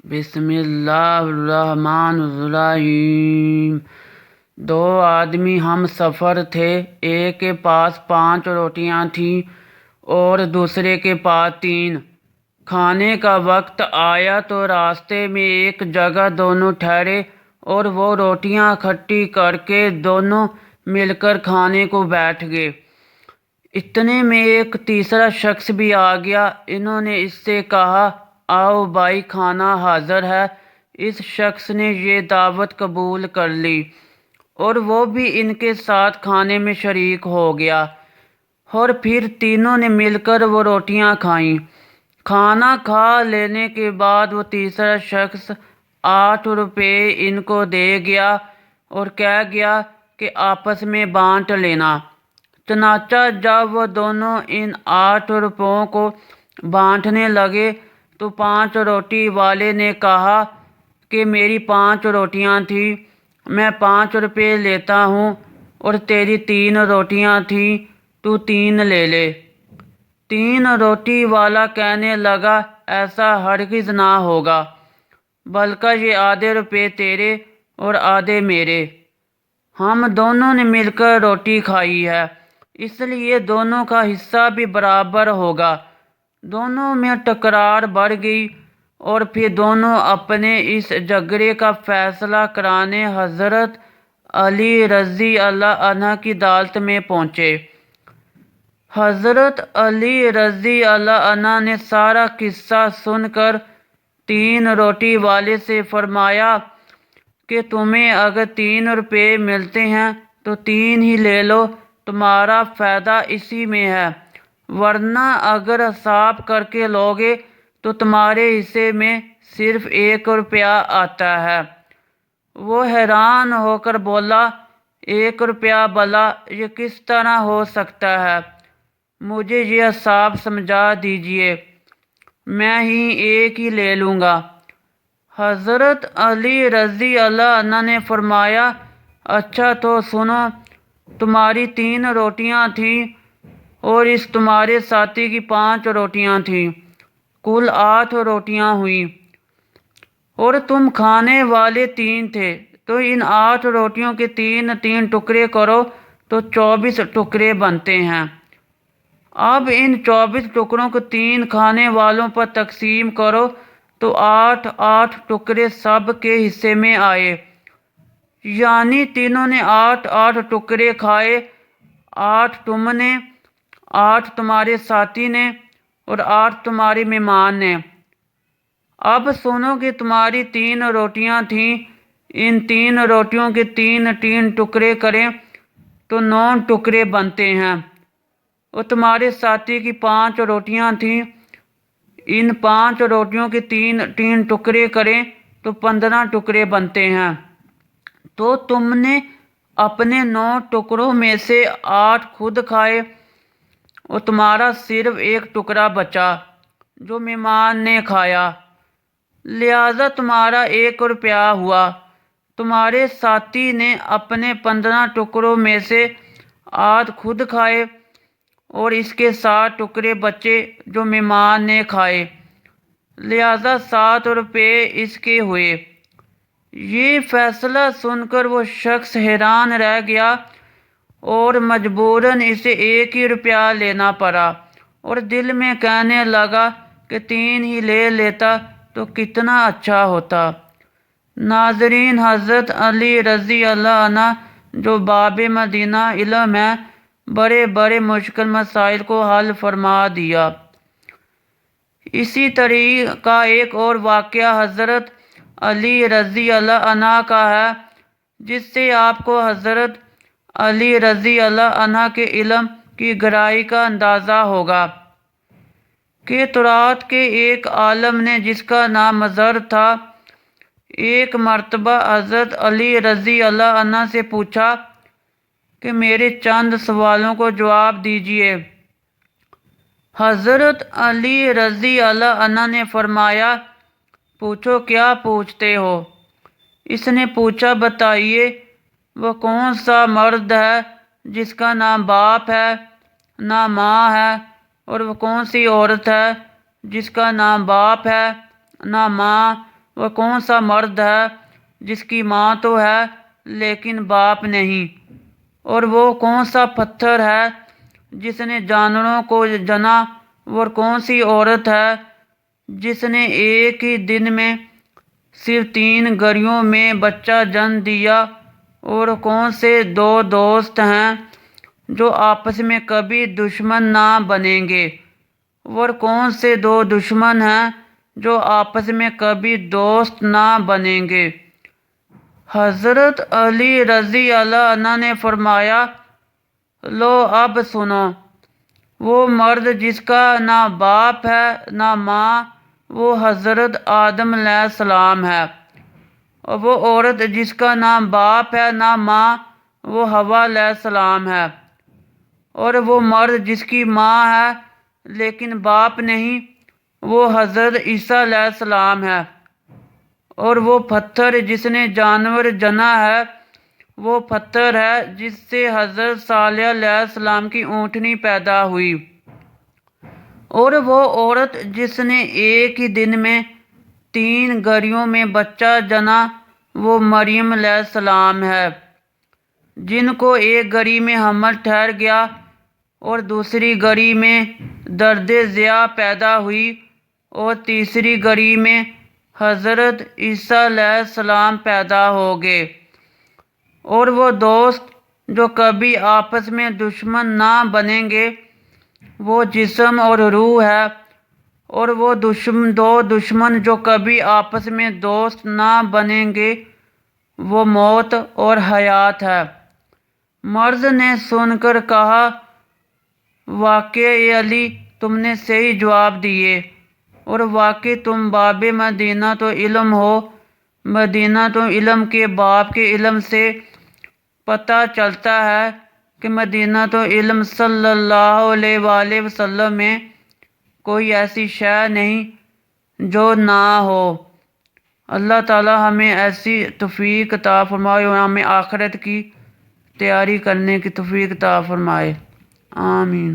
بسم اللہ الرحمن الرحیم۔ دو آدمی ہم سفر تھے، ایک کے پاس 5 روٹیاں تھیں اور دوسرے کے پاس 3۔ کھانے کا وقت آیا تو راستے میں ایک جگہ دونوں ٹھہرے اور وہ روٹیاں اکٹھی کر کے دونوں مل کر کھانے کو بیٹھ گئے۔ اتنے میں ایک تیسرا شخص بھی آ گیا۔ انہوں نے اس سے کہا، آؤ بھائی، کھانا حاضر ہے۔ اس شخص نے یہ دعوت قبول کر لی اور وہ بھی ان کے ساتھ کھانے میں شریک ہو گیا اور پھر تینوں نے مل کر وہ روٹیاں کھائیں۔ کھانا کھا لینے کے بعد وہ تیسرا شخص 8 روپے ان کو دے گیا اور کہہ گیا کہ آپس میں بانٹ لینا۔ چنانچہ جب وہ دونوں ان 8 روپوں کو بانٹنے لگے تو 5 روٹی والے نے کہا کہ میری 5 روٹیاں تھیں، میں 5 روپے لیتا ہوں، اور تیری 3 روٹیاں تھیں، تو 3 لے لے۔ 3 روٹی والا کہنے لگا، ایسا ہرگز نہ ہوگا، بلکہ یہ آدھے روپے تیرے اور آدھے میرے۔ ہم دونوں نے مل کر روٹی کھائی ہے، اس لیے دونوں کا حصہ بھی برابر ہوگا۔ دونوں میں تکرار بڑھ گئی اور پھر دونوں اپنے اس جھگڑے کا فیصلہ کرانے حضرت علی رضی اللہ عنہ کی عدالت میں پہنچے۔ حضرت علی رضی اللہ عنہ نے سارا قصہ سن کر 3 روٹی والے سے فرمایا کہ تمہیں اگر 3 روپے ملتے ہیں تو 3 ہی لے لو، تمہارا فائدہ اسی میں ہے، ورنہ اگر حساب کر کے لوگے تو تمہارے حصے میں صرف 1 روپیہ آتا ہے۔ وہ حیران ہو کر بولا، 1 روپیہ بھلا یہ کس طرح ہو سکتا ہے؟ مجھے یہ حساب سمجھا دیجیے، میں ہی 1 ہی لے لوں گا۔ حضرت علی رضی اللہ عنہ نے فرمایا، اچھا تو سنو، تمہاری 3 روٹیاں تھیں اور اس تمہارے ساتھی کی 5 روٹیاں تھیں، کل 8 روٹیاں ہوئیں، اور تم کھانے والے 3 تھے، تو ان 8 روٹیوں کے 3 ٹکڑے کرو تو 24 ٹکڑے بنتے ہیں۔ اب ان 24 ٹکڑوں کو 3 کھانے والوں پر تقسیم کرو تو 8 ٹکڑے سب کے حصے میں آئے، یعنی تینوں نے 8 ٹکڑے کھائے، 8 تم نے، 8 تمہارے ساتھی نے اور 8 تمہارے مہمان نے۔ اب سنو کہ تمہاری 3 روٹیاں تھیں، ان 3 روٹیوں کے 3 ٹکڑے کریں تو 9 ٹکڑے بنتے ہیں، اور تمہارے ساتھی کی 5 روٹیاں تھیں، ان 5 روٹیوں کے 3 ٹکڑے کریں تو 15 ٹکڑے بنتے ہیں، تو تم نے اپنے 9 ٹکڑوں میں سے 8 خود کھائے اور تمہارا صرف 1 ٹکڑا بچا جو مہمان نے کھایا، لہذا تمہارا 1 روپیہ ہوا۔ تمہارے ساتھی نے اپنے 15 ٹکڑوں میں سے 8 خود کھائے اور اس کے 7 ٹکڑے بچے جو مہمان نے کھائے، لہذا 7 روپے اس کے ہوئے۔ یہ فیصلہ سن کر وہ شخص حیران رہ گیا اور مجبوراً اسے 1 ہی روپیہ لینا پڑا، اور دل میں کہنے لگا کہ 3 ہی لے لیتا تو کتنا اچھا ہوتا۔ ناظرین، حضرت علی رضی اللہ عنہ جو باب مدینہ علم ہے، بڑے بڑے مشکل مسائل کو حل فرما دیا۔ اسی طرح کا ایک اور واقعہ حضرت علی رضی اللہ عنہ کا ہے، جس سے آپ کو حضرت علی رضی اللہ عنہ کے علم کی گہرائی کا اندازہ ہوگا کہ تورات کے ایک عالم نے جس کا نام مضر تھا، ایک مرتبہ حضرت علی رضی اللہ عنہ سے پوچھا کہ میرے چند سوالوں کو جواب دیجیے۔ حضرت علی رضی اللہ عنہ نے فرمایا، پوچھو، کیا پوچھتے ہو؟ اس نے پوچھا، بتائیے، وہ کون سا مرد ہے جس کا نہ باپ ہے نہ ماں ہے، اور وہ کون سی عورت ہے جس کا نہ باپ ہے نہ ماں وہ کون سا مرد ہے جس کی ماں تو ہے لیکن باپ نہیں؟ اور وہ کون سا پتھر ہے جس نے جانوروں کو جنا؟ اور کون سی عورت ہے جس نے ایک ہی دن میں صرف 3 گھڑیوں میں بچہ جن دیا؟ اور کون سے 2 دوست ہیں جو آپس میں کبھی دشمن نہ بنیں گے؟ اور کون سے 2 دشمن ہیں جو آپس میں کبھی دوست نہ بنیں گے؟ حضرت علی رضی اللہ عنہ نے فرمایا، لو اب سنو، وہ مرد جس کا نہ باپ ہے نہ ماں، وہ حضرت آدم علیہ السلام ہے، اور وہ عورت جس کا نہ باپ ہے نہ ماں، وہ حوا علیہ السلام ہے، اور وہ مرد جس کی ماں ہے لیکن باپ نہیں، وہ حضرت عیسیٰ علیہ السلام ہے، اور وہ پتھر جس نے جانور جنا ہے وہ پتھر ہے جس سے حضرت صالح علیہ السلام کی اونٹنی پیدا ہوئی، اور وہ عورت جس نے ایک ہی دن میں 3 گھڑیوں میں بچہ جنا وہ مریم علیہ السلام ہے، جن کو ایک گھڑی میں حمل ٹھہر گیا اور دوسری گھڑی میں درد ضیاء پیدا ہوئی اور تیسری گھڑی میں حضرت عیسیٰ علیہ السلام پیدا ہو گئے۔ اور وہ دوست جو کبھی آپس میں دشمن نہ بنیں گے وہ جسم اور روح ہے، اور وہ 2 دشمن جو کبھی آپس میں دوست نہ بنیں گے وہ موت اور حیات ہے۔ مرد نے سن کر کہا، واقعی علی تم نے صحیح جواب دیے، اور واقعی تم باب مدینہ تو علم ہو۔ مدینہ تو علم کے باب کے علم سے پتہ چلتا ہے کہ مدینہ تو علم صلی اللہ علیہ وآلہ وسلم میں کوئی ایسی شے نہیں جو نہ ہو۔ اللہ تعالی ہمیں ایسی توفیق عطا فرمائے اور ہمیں آخرت کی تیاری کرنے کی توفیق عطا فرمائے، آمین۔